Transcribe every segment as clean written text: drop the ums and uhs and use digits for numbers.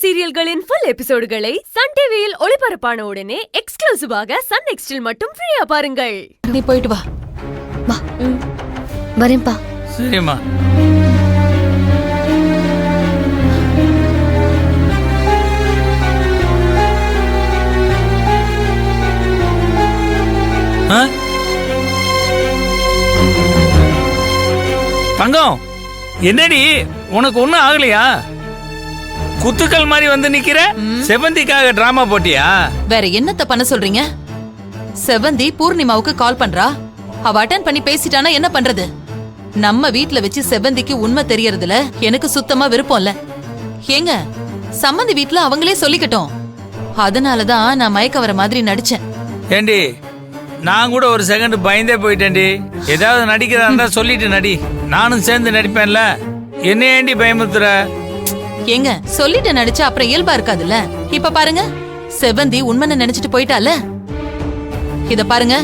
சீரியல்களின் full எபிசோடுகளை Sun டிவியில் ஒளிபரப்பான உடனே எக்ஸ்க்ளூசிவாக சன் நெக்ஸ்டில் மட்டும் ஃப்ரீயா பாருங்கள். நீ போயிட்டு வா. வா. வரேன்ப்பா. சரிம்மா. தங்கம், என்னடி உனக்கு ஒண்ணும் ஆகலையா? குத்துக்கள் மாதிரி வந்து நிக்கிற. செவந்திக்காக டிராமா போட்டியா? வேற என்னத்த பண்ண சொல்றீங்க? செவந்தி பூர்ணிமாவுக்கு கால் பண்றா. அவ அட்டெண்ட் பண்ணி பேசிட்டானா என்ன பண்றது? நம்ம வீட்ல வச்சு செவந்திக்கு உண்மை தெரியறதுல எனக்கு சுத்தமா விருப்பம் இல்ல. ஏங்க, சம்மந்தி வீட்ல அவங்களே சொல்லிக்கட்டும். அதனாலதான் நான் மயக்க வர மாதிரி நடிச்சேன். ஏண்டி, நான் கூட ஒரு செகண்ட் பயந்தே போயிட்டேன்டி. ஏதாவது நடிக்கிறதா இருந்தா சொல்லிட்டு நடி, நானும் சேர்ந்து நடிப்பேன்ல. என்ன ஏண்டி பயமுத்துற? ஏங்க, சொல்லிட்டு நடிச்சா அப்புறம் இயல்பா இருக்காதுல்ல. இப்ப பாருங்க, செவந்தி உண்மைன்னு நினைச்சிட்டு போயிட்டால. இத பாருங்க,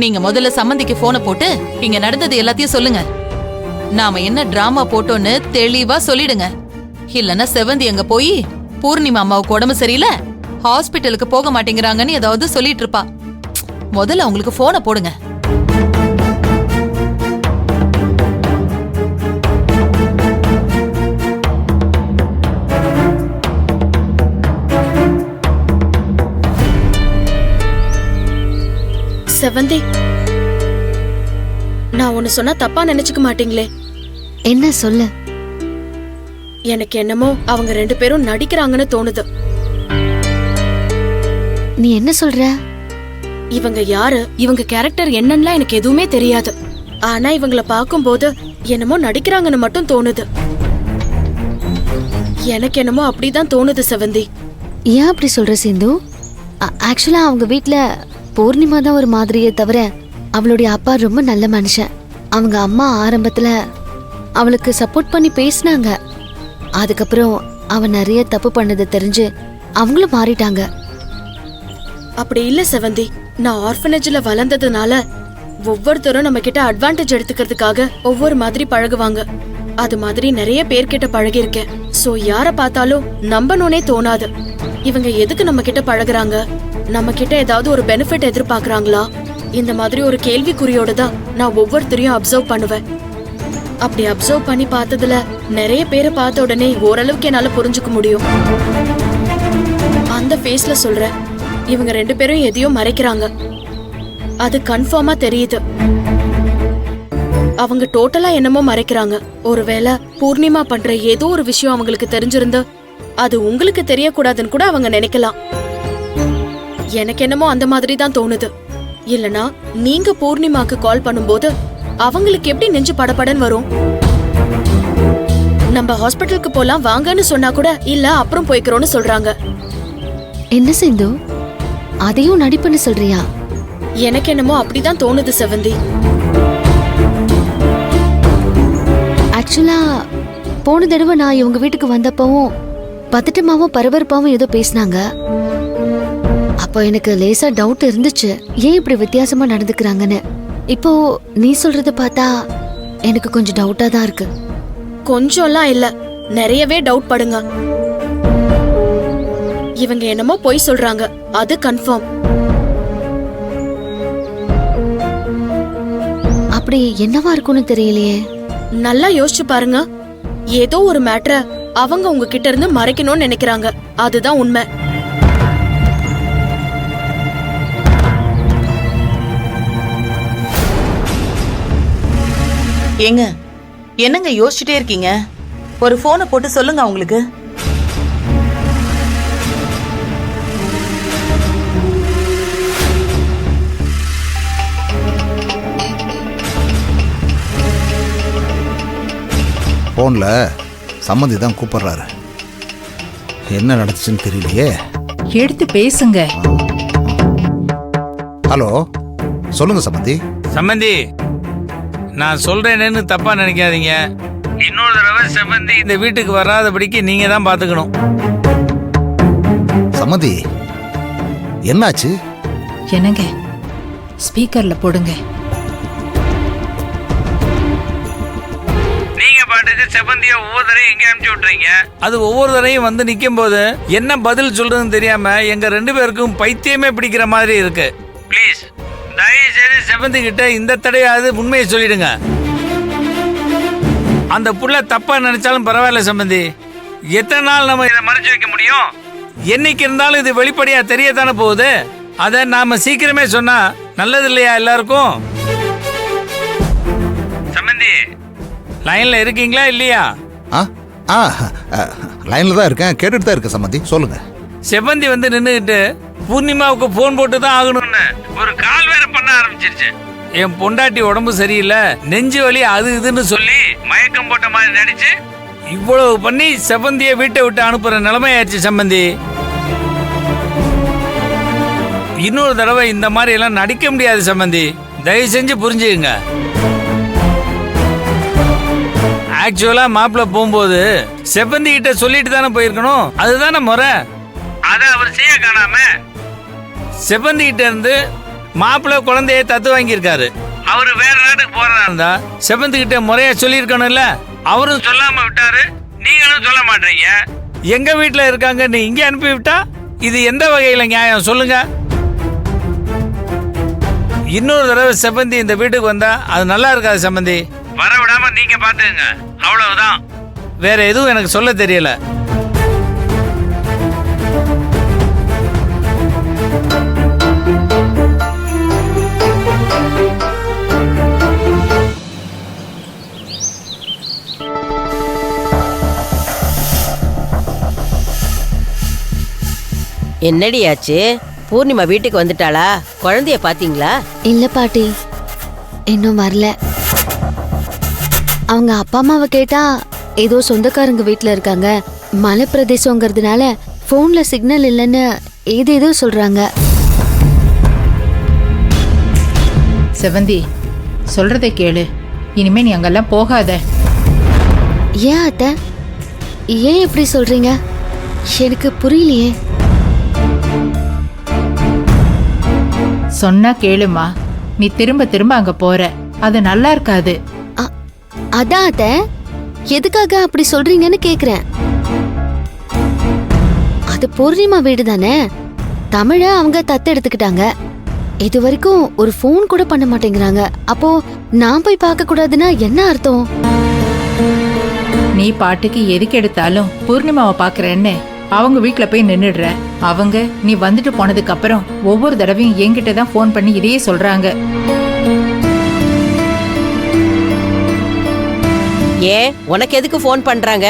நீங்க முதல்ல சம்மந்திக்கு போனை போட்டு இங்க நடந்தது எல்லாத்தையும் சொல்லுங்க. நாம என்ன டிராமா போட்டோன்னு தெளிவா சொல்லிடுங்க. இல்லன்னா செவந்தி அங்க போய் பூர்ணிமா அம்மாவுக்கு உடம்பு சரியில்லை, ஹாஸ்பிட்டலுக்கு போக மாட்டேங்கிறாங்கன்னு ஏதாவது சொல்லிட்டு இருப்பா. முதல்ல அவங்களுக்கு போனை போடுங்க. செவந்தி, நான் ஒன்னு சொன்னா தப்பா நினைச்சுக்க மாட்டீங்களே? என்ன சொல்லு? எனக்கு என்னமோ அவங்க ரெண்டு பேரும் நடிக்கிறாங்கன்னு தோணுது. நீ என்ன சொல்ற? இவங்க யாரு, இவங்க கேரக்டர் என்னன்னா எனக்கு எதுவுமே தெரியாது. ஆனா இவங்கள பாக்கும்போது என்னமோ நடிக்கிறாங்கன்னு மட்டும் தோணுது. எனக்கு என்னமோ அப்படிதான் தோணுது செவந்தி. ஏன் அப்படி சொல்ற சிந்து? ஆக்சுவலா அவங்க வீட்ல பூர்ணிமா தான் ஒரு மாதிரியே தவிர அவளுடைய அப்பா ரொம்ப நல்ல மனுஷன். அவங்க அம்மா ஆரம்பத்துல அவளுக்கு சப்போர்ட் பண்ணி பேசினாங்க. அதுக்கப்புறம் அவ நிறைய தப்பு பண்ணது தெரிஞ்சு அவங்களும் மாறிட்டாங்க. அப்படி இல்ல செவந்தி, நான் ஆர்ஃபனேஜ்ல வளர்ந்ததுனால ஒவ்வொருத்தரும் நம்ம கிட்ட அட்வான்டேஜ் எடுத்துக்கிறதுக்காக ஒவ்வொரு மாதிரி பழகுவாங்க. அது மாதிரி நிறைய பேர்கிட்ட பழகி இருக்கேன். சோ யார பார்த்தாலும் நம்பணும்னே தோணாது. இவங்க எதுக்கு நம்ம கிட்ட பழகுறாங்க, நம்ம கிட்ட ஏதாவது ஒரு பெனிஃபிட் எதிர்பார்க்கறாங்களா, இந்த மாதிரி ஒரு கேள்விக்குறியோட தான் நான் ஒவ்வொருத்தரையும் அப்சர்வ் பண்ணுவேன். அப்படி அப்சர்வ் பண்ணி பார்த்ததுல நிறைய பேரை பார்த்த உடனே ஓரளவுக்கு என்னால புரிஞ்சுக்க முடியும். அந்த ஃபேஸ்ல சொல்றேன், இவங்க ரெண்டு பேரும் எதையோ மறைக்கிறாங்க. அது கன்ஃபார்மா தெரியுது. அவங்க டோட்டலா என்னமோ மறைக்கிறாங்க. ஒருவேளை பூர்ணிமா பண்ற ஏதோ ஒரு விஷயம் அவங்களுக்கு தெரிஞ்சிருந்து அது உங்களுக்கு தெரியக்கூடாதுன்னு கூட அவங்க நினைக்கலாம். எனக்கு என்னமோ அந்த மாதிரி தான் தோணுது. இல்லனா நீங்க பூர்ணிமாக்கு கால் பண்ணும்போது அவங்களுக்கு எப்படி நெஞ்சு படபடன்னு வரும்? நம்ம ஹாஸ்பிட்டலுக்கு போலாம் வாங்கன்னு சொன்னா கூட இல்ல அப்புறம் போய்க்கிறோம்னு சொல்றாங்க. என்ன சிந்து, அதையும் நடிப்புன்னு சொல்றியா? எனக்கு என்னமோ அப்படிதான் தோணுது செவந்தி. ஆக்சுவலா போன தடவை நான் இவங்க வீட்டுக்கு வந்தப்பவும் பதட்டமாவும் பரபரப்பாவும் ஏதோ பேசினாங்க. அப்போ எனக்கு லேசா டவுட் இருந்துச்சு, ஏன் இப்படி வித்தியாசமா நடந்துக்கிறாங்கன்னு. இப்போ நீ சொல்றத பார்த்தா எனக்கு கொஞ்சம் டவுட்டா தான் இருக்கு. கொஞ்சம்லாம் இல்ல, நிறையவே டவுட் படுங்க. இவங்க என்னமோ பொய் சொல்றாங்க, அது கன்ஃபார்ம். அப்படி என்னவா இருக்கும்னு தெரியலையே. நல்லா யோசிச்சு பாருங்க. ஏதோ ஒரு மேட்டர அவங்க உங்ககிட்ட இருந்து மறைக்கணும்னு நினைக்கிறாங்க, அதுதான் உண்மை. ஏங்க, என்னங்க யோசிச்சுட்டே இருக்கீங்க? ஒரு போனை போட்டு சொல்லுங்க அவங்களுக்கு. போன்ல சம்மந்தி தான் கூப்பிடுறாரு. என்ன நடந்துச்சுன்னு தெரியலையே. எடுத்து பேசுங்க. ஹலோ, சொல்லுங்க சம்மந்தி. சம்மந்தி, நான் சொல்றேன்னு தப்பா நினைக்காதீங்க. இன்னொரு தடவை செவந்தி இந்த வீட்டுக்கு வராதபடிக்கு நீங்க தான் பாத்துக்கணும். சம்மந்தி, என்னாச்சு? என்னங்க, ஸ்பீக்கர்ல போடுங்க. நீங்க பாட்டுக்கு செவந்திய ஒவ்வொரு தடையும் எங்க அனுப்பிச்சு விட்டுறீங்க. அது ஒவ்வொரு தடையும் வந்து நிக்கும் போது என்ன பதில் சொல்றதுன்னு தெரியாம எங்க 2 பேருக்கும் பைத்தியமே பிடிக்கிற மாதிரி இருக்கு. ப்ளீஸ் தயவு செய்து செவந்தி கிட்ட இந்த தடையாவது உண்மையை சொல்லிடுங்க. அந்த புள்ள தப்பா நினைச்சாலும் பரவாயில்ல சம்பந்தி. எத்தனை நாள் நம்ம இதை மறைச்சு வைக்க முடியும்? என்னைக்கு இருந்தாலும் இது வெளிப்படையா தெரியத்தானே போகுது. அதை நாம சீக்கிரமே சொன்னா நல்லது இல்லையா எல்லாருக்கும்? சம்பந்தி லைன்ல இருக்கீங்களா இல்லையா? ஆ ஆ லைனில் தான் இருக்கேன், கேட்டுட்டு தான் இருக்கேன் சம்மந்தி, சொல்லுங்க. செவந்தி வந்து நின்றுக்கிட்டு பூர்ணிமாவுக்கு போன் போட்டு தான் ஆகணும்னு ஒரு கால் வேற பண்ண ஆரம்பிச்சிருச்சு. என் பொண்டாட்டி உடம்பு சரியில்லை, நெஞ்சு வலி, அது இதுன்னு சொல்லி மயக்கம் போட்ட மாதிரி நடிச்சு இவ்வளவு பண்ணி செவந்திய வீட்டை விட்டு அனுப்புற நிலைமை ஆயிடுச்சு சம்பந்தி. இன்னொரு தடவை இந்த மாதிரி எல்லாம் நடிக்க முடியாது சம்பந்தி, தயவு செஞ்சு புரிஞ்சுக்குங்க. ஆக்சுவலா மாப்பிள்ள போகும்போது செவந்தி கிட்ட சொல்லிட்டு தானே போயிருக்கணும், அதுதானே முறை. அதை அவர் செய்ய காணாம செவந்தி கிட்ட இருந்து மாப்பிள்ள குழந்தைய தத்து வாங்கியிருக்காரு. அவரு வேற நாட்டுக்கு போறதா இருந்தா செவந்தி கிட்ட முறையா சொல்லியிருக்கணும்ல. அவரும் சொல்லாம விட்டாரு, நீங்களும் சொல்ல மாட்டீங்க. எங்க வீட்டுல இருக்காங்க நீ இங்க அனுப்பி விட்டா இது எந்த வகையில நியாயம் சொல்லுங்க? இன்னொரு தடவை செவந்தி இந்த வீட்டுக்கு வந்தா அது நல்லா இருக்காது சம்பந்தி. வர விடாம நீங்க பாத்துங்க, அவ்வளவுதான். வேற எதுவும் எனக்கு சொல்ல தெரியல. என்னடி ஆச்சு? பூர்ணிமா வீட்டுக்கு வந்துட்டாளா? குழந்தைய பாத்தீங்களா? இல்ல பாட்டி, இன்னும் வரல. அவங்க அப்பா அம்மாவை கேட்டா ஏதோ சொந்தக்காரங்க வீட்ல இருக்காங்க, மலை பிரதேசங்கிறதுனால போன்ல சிக்னல் இல்லைன்னு ஏதேதோ சொல்றாங்க. செவந்தி, சொல்றதை கேளு. இனிமே நீ அங்கெல்லாம் போகாத. ஏன் அத்தை, ஏன் இப்படி சொல்றீங்க? எனக்கு புரியலையே. சொன்னா கேளுமா, நீ திரும்ப திரும்ப அங்க போற, அது நல்லா இருக்காது. அதான் அத்தை, எதுக்காக அப்படி சொல்றீங்கன்னு கேக்குறேன். அது பூர்ணிமா வீடு தானே, தமிழ அவங்க தத்து எடுத்துக்கிட்டாங்க. இது வரைக்கும் ஒரு போன் கூட பண்ண மாட்டேங்கிறாங்க. அப்போ நான் போய் பார்க்க கூடாதுன்னா என்ன அர்த்தம்? நீ பாட்டுக்கு எதுக்கு எடுத்தாலும் பூர்ணிமாவை பாக்குறேன்னு அவங்க வீட்டுல போய் நின்னுடுற. அவங்க நீ வந்துட்டு போனதுக்கு அப்புறம் ஒவ்வொரு தடவையும் என்கிட்ட தான் போன் பண்ணி இதையே சொல்றாங்க. ஏன் உனக்கு எதுக்கு போன் பண்றாங்க?